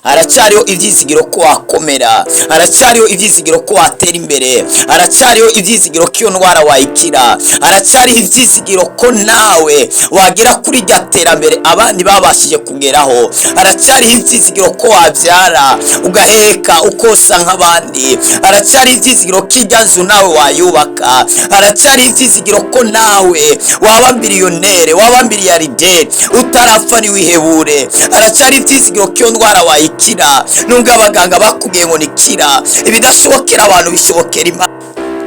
haracyariho ibyizigiro ko wakomera, haracyariho ibyizigiro ko watera imbere, haracyariho ibyizigiro ko iyo ndwara wayikira, haracyariho ibyizigiro ko nawe wagera kuri rya terambere abandi babashije kugeraho, haracyariho ibyizigiro ko wabyara ugaheka ukosa nk'abandi, haracyariho ibyizigiro ko irya nzu nawe wayubaka, haracyariho ibyizigiro ko nawe waba miliyonere, waba miliyarderi utarapfa ntiwihebure, haracyariho ibyizigiro ko iyo ndwara wayikira nubwo abaganga bakubwiye ngo nikira, ibidashobokera abantu bishobokera Imana.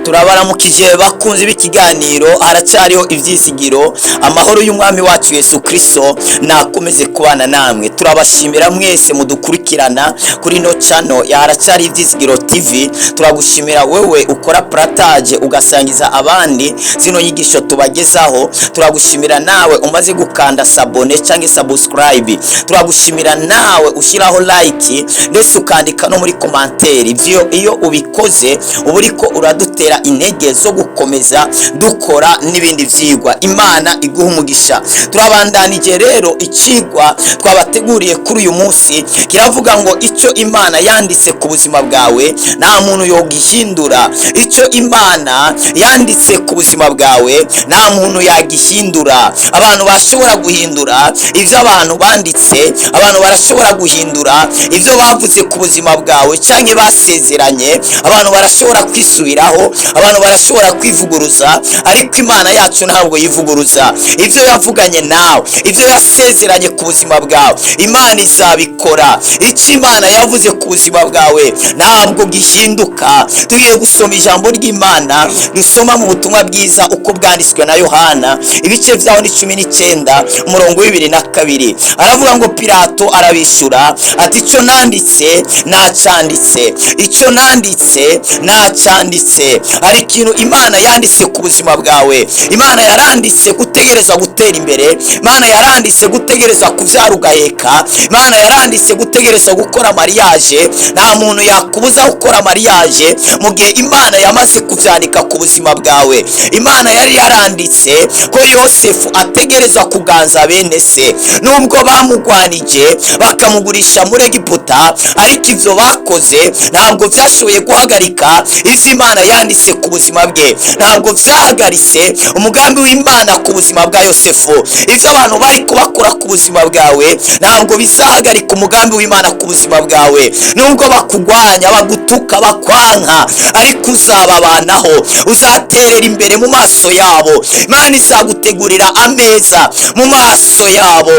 Turabaramukije bakunze b'ikiganiro haracyariho ibyizigiro. Amahoro y'umwami wacu Yesu Kristo nakomeze kubana namwe. Turabashimira mwese mudukurikirana kuri no channel ya Haracyari Ibyizigiro TV. Turagushimira wewe ukora partage ugasangiza abandi zino nyigisho tubagezaho. Turagushimira nawe umaze gukanda sabone cyangwa subscribe. Turagushimira nawe ushyiraho like ndetse ukandika no muri commentaire. Iyo ubikoze uburiko uradutera intege zo gukomeza dukora n'ibindi vyigwa. Imana iguha umugisha. Turabandanije rero icigwa twabateguriye kuri uyu munsi kiravuga ngo icyo Imana yanditse ku buzima bwawe nta muntu yogihindura. Icyo Imana yanditse ku buzima bwawe nta muntu yagihindura. Abantu bashobora guhindura ivyo abantu banditse, abantu barashobora guhindura ivyo bavuze ku buzima bwawe canke basezeranye, abantu barashobora kwisubiraho, abantu barashobora kwivuguruza, ariko Imana yacu ntabwo yivuguruza. Ivyo yavuganye nawe, ivyo yasezeranye ku buzima bwawe, Imana izabikora. Icyo Imana yavuze ku buzima bwawe ntabwo gihinduka. Tugiye gusoma ijambo ry'Imana, dusoma mu butumwa bwiza uko bwanditswe na Yohana, ibice vyaho ni 19 umurongo 22. Aravuga ngo Pilato arabishura ati icyo nanditse nacanditse, icyo nanditse nacanditse. Hari ikintu Imana yanditse ku buzima bwawe. Imana yaranditse gutegereza gutera imbere, Imana yaranditse gutegereza kuvyara ugaheka, Imana yaranditse gutegereza gukora mariage. Nta muntu yakubuza gukora mariage mu gihe Imana yamaze kuvyandika ku buzima bwawe. Imana yari yaranditse ko Yosefu ategereza kuganza bene se, nubwo bamugwanije bakamugurisha muri Egiputa, ariko ivyo bakoze ntabwo vyashoboye guhagarika ivyo Imana yanditse ku buzima bwe. Ntabwo vyahagaritse umugambi w'Imana ku buzima bwa Yosefu. Ivyo abantu bari kubakora ku buzima bwawe ntabwo bizahagarika umugambi w'Imana ku buzima bwawe. Nubwo bakugwanya, bagutuka, bakwanka, ariko uzababanaho, uzaterera imbere mu maso yabo. Imana izagutegurira ameza mu maso yabo.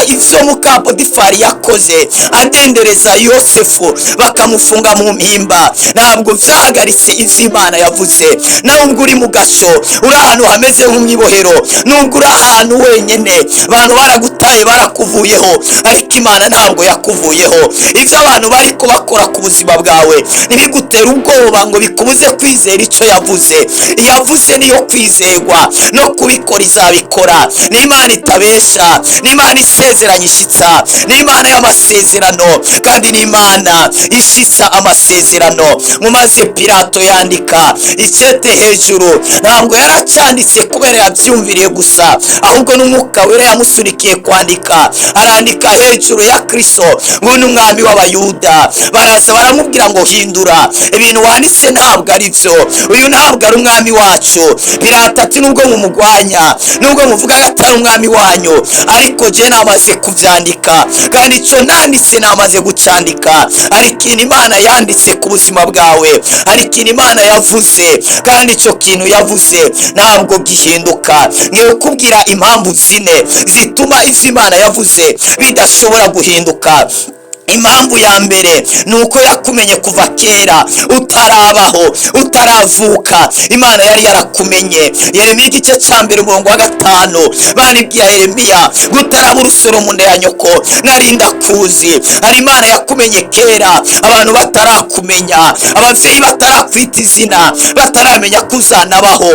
Ivyo muka Potifari yakoze adendereza Yosefu bakamufunga mu mpimba ntabwo vyahagaritse ivyo Imana yavuze. Nubwo uri mu gasho, uri ahantu hameze nk'umwibohero, nubwo uri ahantu wenyene, abantu baragutaye barakuvuyeho, ariko Imana ntabwo yakuvuyeho. Ivyo abantu bari kubakora ku buzima bwawe ntibigutera ubwoba ngo bikubuze kwizera icyo yavuze. Yavuze niyo kwizerwa, no kubikora izabikora. Ni Imana itabesha, ni Imana isezeranye ishitsa, ni Imana y'amasezerano, kandi ni Imana ishitsa amasezerano. Mumaze Pilato yandika icete hejuru, ntabwo yaracanditse kubera yavyumviriye gusa, ahubwo n'umwuka wera yamusunikiye kwandika. Arandika hejuru ya Kristo ngo ni umwami w'Abayuda. Baraza baramubwira ngo hindura ibintu wanditse, ntabwo ari byo, uyu ntabwo ari umwami wacu. Pilato ati nubwo mumugwanya, nubwo muvuga atari umwami wanyu, ariko je namaze kuvyandika, kandi icyo nanditse namaze gucandika. Hari ikintu Imana yanditse ku buzima bwawe, hari ikintu Imana yavuze, kandi icyo kintu yavuze ntabwo gihinduka. Ngiye kubwira impamvu zine zituma ivyo Imana yavuze bidashobora guhinduka. Impamvu ya mbere nuko yakumenye kuva kera, utarabaho, utaravuka. Imana yari yarakumenye. Yeremiya igice cya 1 umurongo wa 5 baribwiye Yeremiya gutaraba urusoro mu nda ya nyoko narinda kuzi. Hari Imana yakumenye kera, abantu batarakumenya, abavyeyi batarakwita izina, bataramenya kuzanabaho.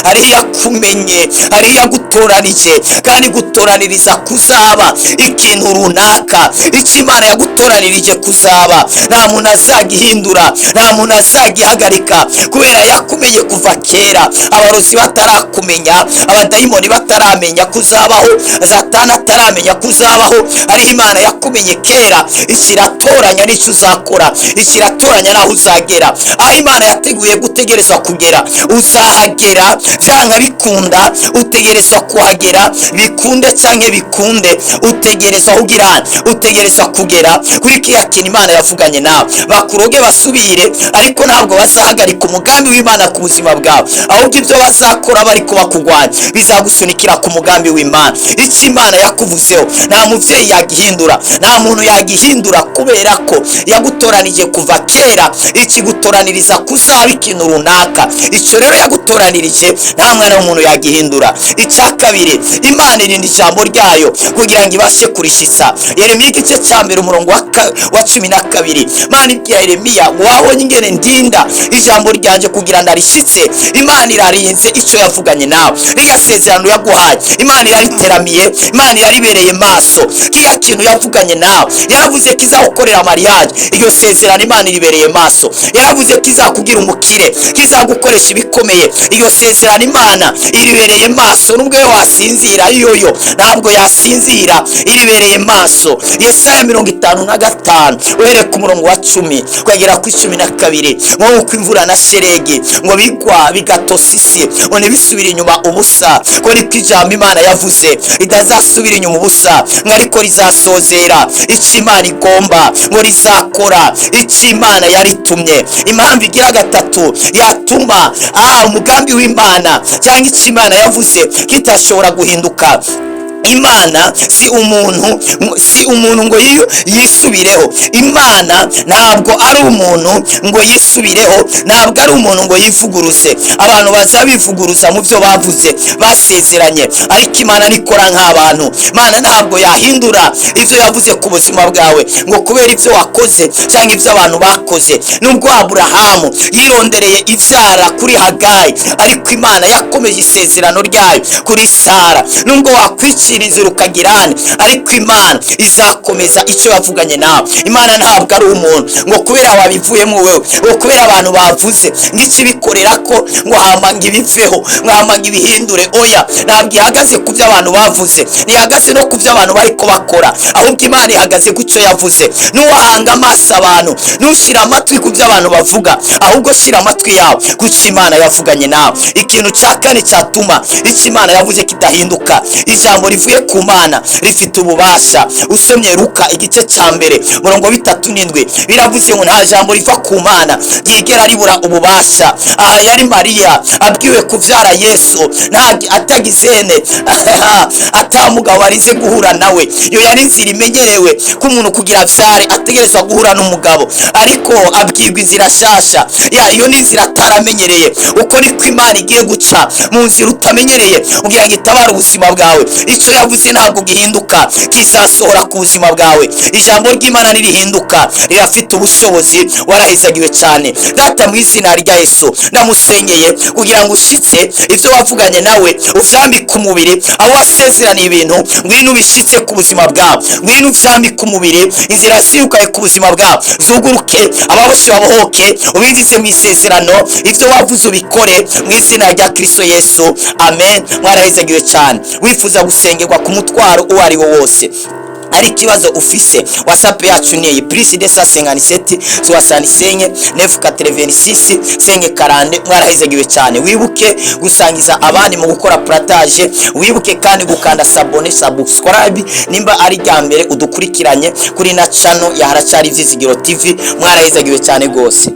Hari yakumenye, hari yagutoranije, kandi gutoraniriza kuzaba ikintu runaka. icyo Imana yagutoranirije kuzaba nta muntu azagihindura, nta muntu azagihagarika, kubera yakumenye kuva kera. Abarozi batarakumenya, abadayimoni bataramenya kuzabaho, Satani ataramenya kuzabaho, ariho Imana yakumenye kera. Ikiratoranya n'icyo uzakora, ikiratoranya naho uzagera. Aho Imana yateguye gutegereza kugera uzahagera, byanga bikunda utegereza kuhagera, bikunde cyangwa bikunde utegereza kugira, utegereza kugera kuri kiriya kintu Imana yavuganye nawe. Bakuroge basubire, ariko ntabwo bazahagarika umugambi w'Imana ku buzima bwawe, ahubwo ibyo bazakora bari kubakugwanya bizagusunikira ku mugambi w'Imana. Icyo Imana yakuvuzeho nta mubyeyi yagihindura, nta muntu yagihindura, kubera ko yagutoranije kuva kera, ikigutoraniriza kuzaba ikintu runaka. Icyo rero yagutoranirije nta mwana w'umuntu yagihindura. Icya kabiri, Imana irinda ijambo ryayo kugira ngo ibashe kurishitsa. Yeremiya igice cya mbere umurongo wa 12, Imana ibwira Yeremiya ngo wabonye ingene ndinda ijambo ryanje kugira ndarishitse. Imana irarinze icyo yavuganye nawe, riya sezerano yaguhaye Imana irariteramiye, Imana iraribereye maso. Kiya kintu yavuganye nawe, yaravuze ko izagukorera mariage, iyo sezerano Imana iribereye maso. Yaravuze ko izakugira umukire, kizagukoresha ibikomeye, iyo sezerano Imana iribereye maso. Nubwo wasinzira yoyo ntabwo yasinzira, iribereye maso. Yesaya 55 uhereye ku murongo wa 10 kugera ku 12, nk'uko imvura na sheregi ngo bigwa bigatosisi ngo ntibisubire inyuma ubusa, ko niko ijambo Imana yavuze itazasubira inyuma ubusa, ngo ariko rizasozera icyo Imana igomba, ngo rizakora icyo Imana yaritumye. Impamvu igira gatatu yatuma umugambi w'Imana cyangwa icyo Imana yavuze kitashobora guhinduka. Imana si umuntu ngo yisubireho. Imana ntabwo ari umuntu ngo yisubireho, ntabwo ari umuntu ngo yivuguruze. Abantu bazabivuguruza mu byo bavuze basezeranye, ariko Imana nikora nk'abantu. Imana ntabwo yahindura ibyo yavuze ku buzima bwawe ngo kubera ibyo wakoze cyangwa ibyo abantu bakoze. Nubwo Aburahamu yirondereye ibyara kuri Hagayi, ariko Imana yakomeje isezerano ryayo kuri Sara. Nubwo wakwicira inzira ukagirane, ariko Imana izakomeza icyo yavuganye nawe. Imana ntabwo ari umuntu ngo kubera wabivuyemo wewe, ngo kubera abantu bavuze ng'ikibikorera ko ngo hamanga ibiveho, ngo hamanga ibihindure. Oya, ntabwo ihagaze ku byo abantu bavuze, ntihagaze no ku byo abantu bariko bakora, ahubwo Imana ihagaze ku cyo yavuze. Nuwahanga amaso abantu, nushira amatwi ku byo abantu bavuga, ahubwo shira amatwi yawe ku cyo Imana yavuganye nawe. Ikintu cya kane cyatuma icyo Imana yavuze kidahinduka, ijambo rivuye ku Mana rifite ububasha. Usomye Luka igice cya mbere murongo 3:7 biravuze ngo nta jambo riva ku Mana ryigera ribura ububasha. Aha yari Mariya abwiwe kubyara Yesu, atagizene atamugabo arize guhura nawe. Iyo yari inzira imenyerewe ko umuntu kugira abyare ategerezwa guhura n'umugabo, ariko abwirwa inzira shasha. Iyo ni inzira ataramenyereye. Uko niko Imana igiye guca mu nzira utamenyereye kugira ngo itabare ubuzima bwawe. Icyo yavuze ntabwo gihinduka, kizasohora ku buzima bwawe. Ijambo ry'Imana nirihinduka rirafite ubushobozi. Warahizagiwe cyane data, mu izina rya Yesu ndamusengeye kugira ngo ushitse ibyo wavuganye nawe, uvyambike umubiri. Abo wasezeraniye ibintu ngwino ubishitse ku buzima bwawe, ngwino uvyambike umubiri. Inzira zirukaye ku buzima bwawe zuguruke, ababoshe babohoke, ubinjize mu isezerano. Ibyo wavuze ubikore mu izina rya Kristo Yesu, amen. Mwarahizagiwe cyane. Wifuza gusengerwa ku mutwaro uwo ari wo wose, ari ikibazo ufise, WhatsApp yacu ni +257 65 986 540. Mwarahizagiwe cyane. Wibuke gusangiza abandi mu gukora partage, wibuke kandi gukanda subscribe nimba ari rya mbere udukurikiranye kuri na channel ya Haracyari Ivyizigiro TV. Mwarahizagiwe cyane gose.